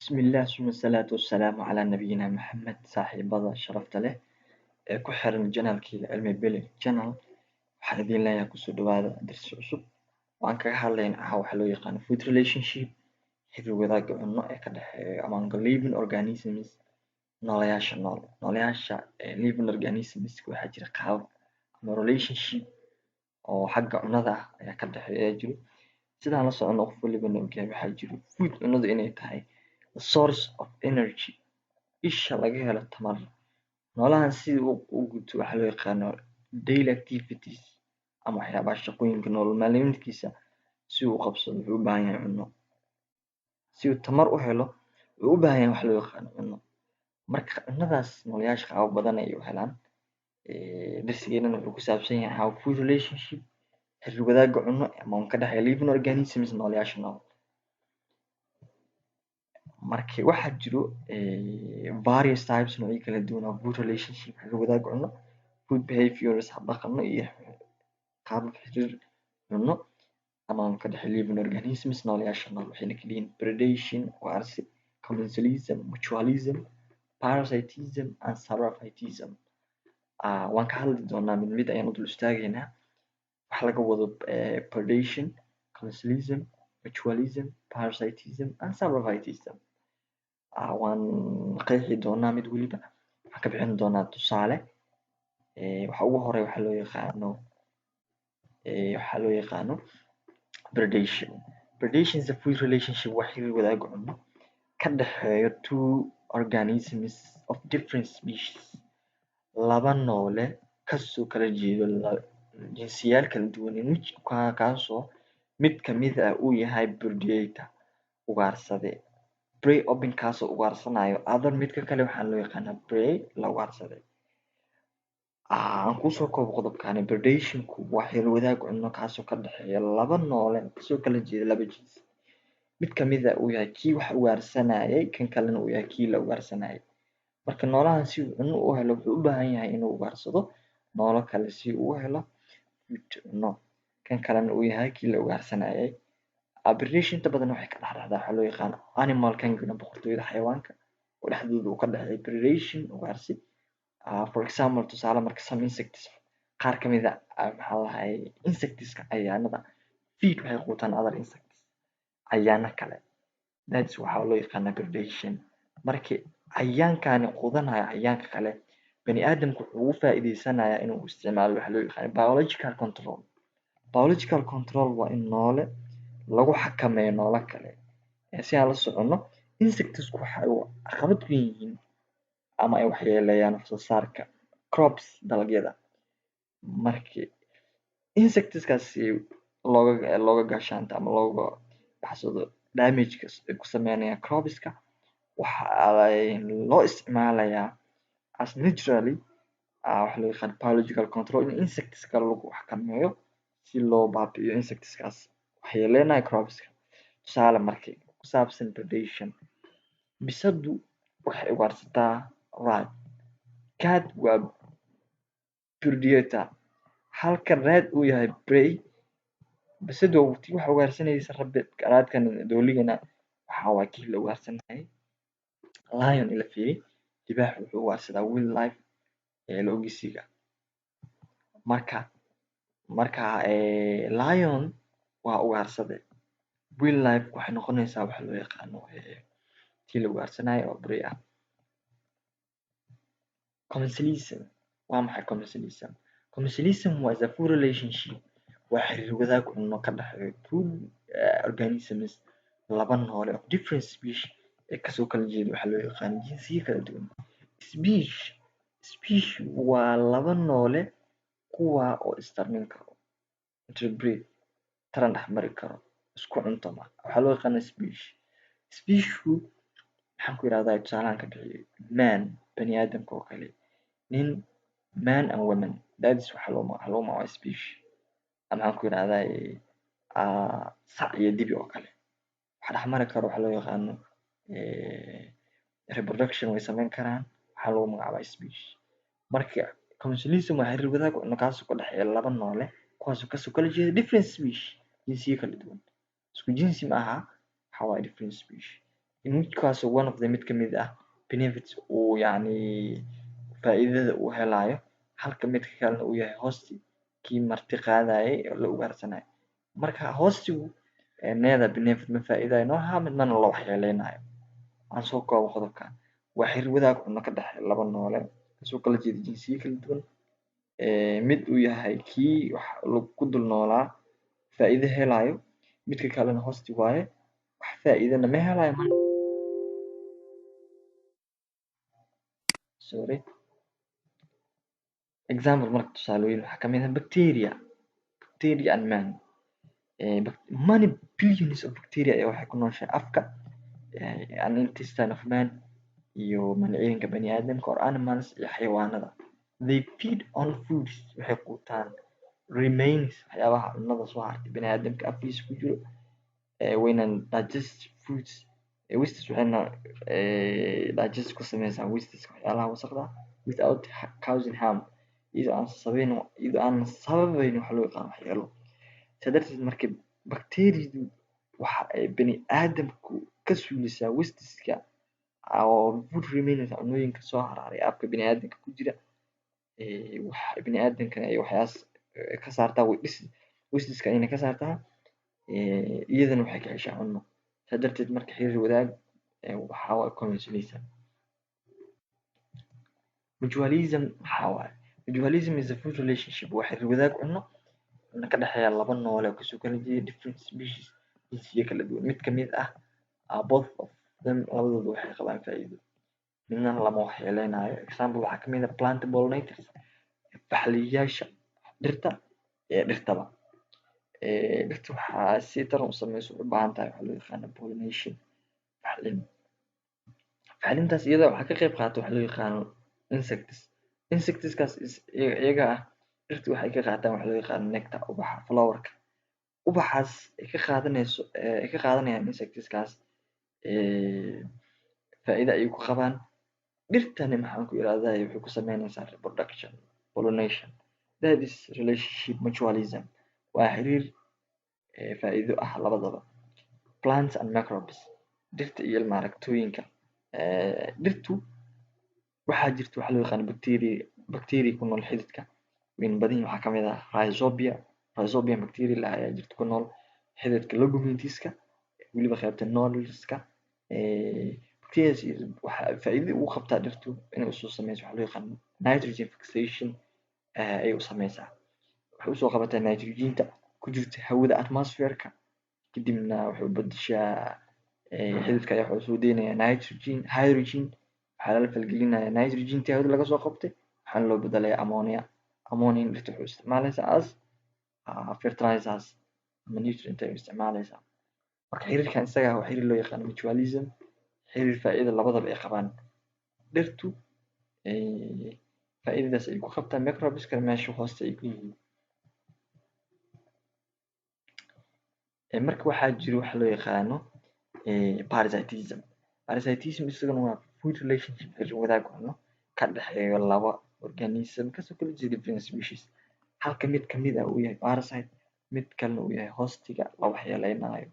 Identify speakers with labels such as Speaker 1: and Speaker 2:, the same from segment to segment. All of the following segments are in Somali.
Speaker 1: بسم الله ثم الصلاة والسلام على نبينا محمد saaxiibada sharafta leh ee ku xiran janaalkii cilmi bili channel waxaan idin leeyahay kusoo dhawaada darsi cusub waan kaga hadlaynaa waxa loo yaqaano food relationship xiriir wadaagga cunno ee ka dhexeeya among living organisms nooleyaasha nool nooleyaasha living organisms waxaa jira qaabab ama relationship oo xagga cunnada ah ayaa ka dhexeeya jiro sidaan la socono qof waliba ogyahay waxaa jiro food cunnadu inay tahay the source of energy isha laga helo tamar noolahan sida u guto waxaa loo yaqaano daily activities ama waxyaabaha shaqooyinka nolol maalmeedkiisa si uu u qabsado wuxuu u baahan yahay cunno si uu tamar u helo wuxuu u baahan yahay wax loo yaqaano cunno marka cunnadaas noolayaasha qaabo badan ayay u helaan darsigeenana wuxuu ku saabsan yahay how food relationship xiriir wadaagga cunno ama ka dhexeeya living organisms nooleyaasha nool marka waxaa jiro various types noocyo kala duwan oo food relationship xiriir wadaag cunno food behaviors habdhaqano iyo qaabab xiriir cunno ama ka dhexeeya living organisms nooleyaasha nool waxayna kala yihiin predation ugaarsi commensalism mutualism parasitism and saprophytism waan ka hadli doonaa mid mid ayaan u dul istaagaynaa waxa laga wado predation commensalism mutualism parasitism and saprophytism waan qeexi doonaa mid waliba waxaan ka bixin doonaa tusaale waxa ugu horeeya waxaa loo yaqaano predation predation is a food relationship waa xiriir wadaag cunno ka dhexeeya two organisms of different species laba noole kasoo kala jeedo jinsiyaal kala duwan kaasoo mid kamid ah uu yahay predator ugaarsade prey open kaasoo ugaarsanayo other midka kale waxaa loo yaqaanaa prey la ugaarsaday aan kusoo koobo qodobkani predationku waa xiriir wadaag cunno kaasoo ka dhexeeya laba noole kasoo kala jeeda laba jinsi mid kamid ah uu yahay kii wax ugaarsanayay kan kalena uu yahay kii la ugaarsanayay marka noolahan si uu cunno u helo wuxuu u baahan yahay inuu ugaarsado noolo kale si uu u helo cunno kan kalena uu yahay kii la ugaarsanayay predation inta badan waxay ka dhex dhacdaa waxaa loo yaqaano animal kingdom boqortooyada xayawaanka oo dhexdooda uu ka dhexeeyo predation ugaarsi for example tusaale marka some insects qaar kamid ah maxaa lahaye insectska cayayaanada feed waxay quutaan other insects cayayaana kale that's waxaa loo yaqaanaa predation marka cayayaankani quudanayo cayayaanka kale bani aadamku wuxuu ugu faa'iideysanayaa inuu isticmaalo waxa loo yaqaano biological control waa in noole lagu xakameeyo noole kale si aan la socono insectsku waxay caqabad ku yihiin ama ay waxyeeleeyaan wax soo saarka crops dalagyada marka insectskaas si looga gaashaanto ama looga baxsado damageka ay ku sameynayaan cropska waxaa loo isticmaalayaa as naturally waxa loo yaqaan biological control in insectska lagu xakameeyo si loo baabi'iyo insectskaas waxyeeleynayo cropska tusaale markii ku saabsan predation bisadu waxay ugaarsataa rat cat waa predator halka rat uu yahay prey bisadu waxa ugaarsanaysa raadkan dooligana waxa waa kii la ugaarsanayay lion ila fiiri libaax wuxuu ugaarsadaa wildlife la ogeysiga marka lion waa ugaarsade wildlife waxay noqonaysaa waxa loo yaqaano kii la ugaarsanayo oo prey ah commensalism waa maxay commensalism was a food relationship waa xiriir wadaag cunno ka dhexeeya two organisms laba noole of different species ee kasoo kala jeeda waxaa loo yaqaano jinsiyo kala duwan species waa laba noole kuwa oo istarmin karo interbreed taran dhex mari karo isku cuntama waxaa loo yaqaana speciesku maxaan ku yidhahdaa tusaalahan ka bixiyo man bani aadamka oo kale nin man and women that's waxaa loo magacaabaa species maxaan ku yidhahdaa sac iyo dibi oo kale waxa dhex mari karo waxaa loo yaqaano reproduction way sameyn karaan waxaa lagu magacaabaa species marka commensalism waa xiriir wadaag cunno kaasoo ka dhexeeya laba noole kuwaasoo kasoo kala jeeda different species jinsiyo kala duwan isku jinsi ma aha waxaa waaye different species in which case one of the mid ka mid ah benefits uu yacni faa'iidada uu helayo halka midka kalena uu yahay hosti kii marti qaadayay oo la ugaarsanayay. Marka hostigu neither benefit ma faa'iidayo nor harm midnana la waxyeeleynayo. Aan soo koobo qodobkan waa xiriir wadaag cunno ka dhexeeya laba noole kasoo kala jeeda jinsiyo kala duwan mid uu yahay kii wax ku dul noolaa faa'iido helayo midka kalena hosti waaye wax faa'iidana ma helayo sorry example marka tusaalooyin waxaa ka mid ah bacteria and man many billions of bacteria ayaa waxay ku nooshahay afka an intestine of man iyo mandhicirka bani aadamka or animals iyo xayawaanada they feed on foods waxay quutaan remains waxyaabaha cunnada soo hartay bani aadamka afkiisa ku jiro wayna digest foods wastes waxayna digest ku sameysaa wastes waxyaalaha wasaqda without causing harm iyadoo aan sababayn wax loo yaqaan waxyeelo sidaa darteed marka bacteriadu waxa ay bani aadamku ka suulisaa wasteska oo food remains cunnooyinka soo haraaray afka bani aadamka ku jira waxa bani aadamkana ay waxyaas ka saartaa wasteska ayna ka saartaa iyadana waxay ka heshaa cunno sidaa darteed marka xiriir wadaag waxaa waa conventionalism. Mutualism waxaa waaye mutualism is a food relationship waa xiriir wadaag cunno ka dhexeeya laba noole oo kasoo kala jeeda different species jinsiyo kala duwan mid ka mid ah both of them labadooda waxay qabaan faa'iido midna lama waxyeeleynayo example waxaa ka mid ah plant pollinators baxliyaasha dhirta dhirtaba dhirta waxaa si taran u sameyso u baahan tahay waxa loo yaqaano pollination baxlintaas iyada waxaa ka qayb qaata waxa loo yaqaano insectskaas iyaga ah dhirta waxay ka qaataan waxa loo yaqaano nectar ubaxa flowerka ubaxaas ay ka qaadanayaan insectskaas faa'iido ayay ku qabaan dhirtani maxaan ku irahdaa waxay ku sameynaysaa reproduction pollination that is relationship mutualism waa xiriir faa'iido ah labadaba plants and microbes dhirta iyo maaragtooyinka dhirtu waxaa jirta waxa loo yaqaano bacteria ku nool xididka weyn badan waxaa ka mid ah rhizobia bacteria la ayaa jirta ku nool xididka ligamenteska weliba qaybta noduleska bacterias waxa faa'iido ugu qabtaa dhirtu inay usoo sameyso waxa loo yaqaano nitrogen fixation ay u sameysaa waxay usoo qabataa nitrogenta ku jirta hawada atmosphere-ka kadibna waxay u bedeshaa xididka ayaa wuxuu soo deynayaa hydrogen waxaa lala falgelinayaa nitrogentii hawada laga soo qabtay waxaana loo bedelayaa ammonia dhirta waxay isticmaalaysaa as fertilizers ama nutrient ay isticmaalaysaa marka xiriirkan isaga ah waa xiriir loo yaqaano mutualism xiriir faa'iido labadaba ay qabaan dhirtu faa'iidadaas ay ku qabtaa microbeska meesha hoosta ay ku yihiin marka waxaa jiro waxa loo yaqaano parasitism isaguna waa food relationship xiriir wadaag cunno ka dhexeeyo laba organism kasoo kala jeeda different species halka mid ka mid ah uu yahay parasite mid kalena uu yahay hostiga la waxyeeleynayo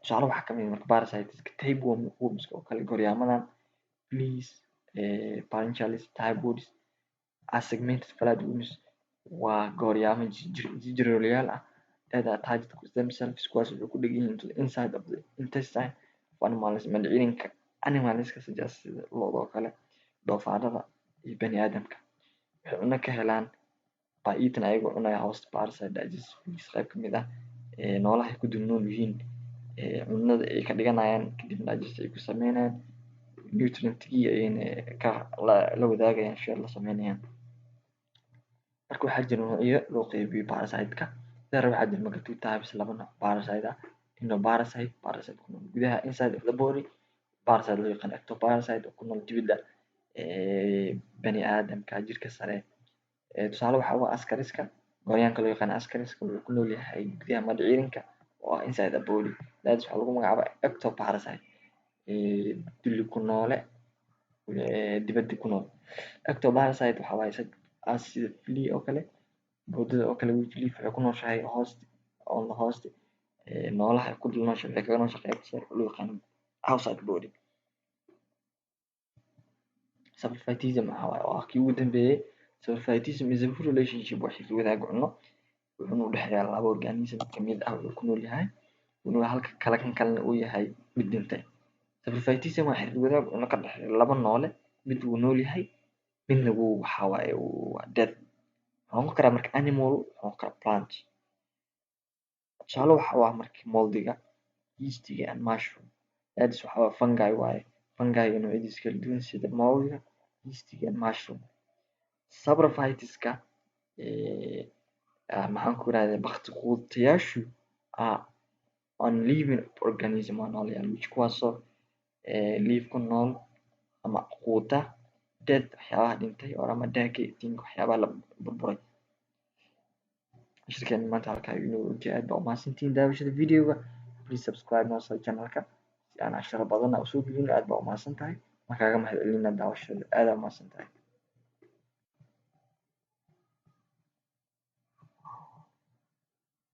Speaker 1: tusaale waxaa ka mid ah marka parasiteska tapeworms oo kale gooryaamadan fleas parenchalis typhoids asegmented flatworms waa gooryaamo jiroolayaal ah that are attached to themselves kuwaas waxay ku dhegan yihiin to the inside of the intestine of animals mandhicirinka animalska sida lo'da oo kale doofaarada iyo bani aadamka waxay cunno ka helaan by eating ayagoo cunaya host parasite digestive fleas qayb ka mid ah noolaha ay ku dul nool yihiin cunnada ay ka dhiganayaan kadibna digest ay ku sameynayaan nutrientkii ayayna la wadaagayaan share la sameynayaan marka waxaa jira noocyo loo qeybiyo parasite-ka waxaa jira marka two types laba nooc parasite ah endoparasite ku nool gudaha inside of the body parasite loo yaqaan ectoparasite oo ku nool dibadda bani aadamka jirka sare tusaale waxaa u ah askariska gooryaanka loo yaqaan askariska wuxuu ku nool yahay gudaha mandhicirinka oo inside the body that waxaa lagu magacaabaa ectoparasite dulli ku noole dibadda ku nool ectoparasite waxaa waaye sida flea oo kale boodada oo kale which leaf waxay ku nooshahay on the host noolaha ay ku dul nooshahay waxay kaga nooshahay qaybta sare oo loo yaqaano outside body. Saprophytism waxaa waaye waa kii ugu dambeeyay. Saprophytism is a full relationship waa xiriir wadaag cunno wuxuuna u dhexeeyaa laba organism kamid ah wuxuu ku nool yahay halka kale kan kalena uu yahay mid dhintay. Saprophytism waa xiriir wadaag cunno ka dhexeeya laba noole mid wuu nool yahay midna waxaa waaye waa dead. Wuxuu noqon karaa marka animal wuxuu noqon karaa plant. Tusaale waxaa waa marka moldiga, yeastiga and mushroom. That is waxaa waaye fungi waaye. Fungi-ga noocyadiisa kala duwan sida moldiga, yeastiga and mushroom. Saprophytiska maxaan ku rahdaa bakti quudatayaashu on living organism waa noolayaal which kuwaasoo live ku nool ama quuta dead waxyaabaha dhintay or ama decay thing waxyaabaha la burburay. Cashirkeena maanta halkaa ayuu inoogu egyahay. Aad baa u mahadsantihiin daawashada videoga. Please subscribe noo soo channelka si aan casharo badan u soo gelino. Aad baa u mahadsantahay. Waan kaaga mahadcelinaa daawashada. Aad baa u mahadsantahay.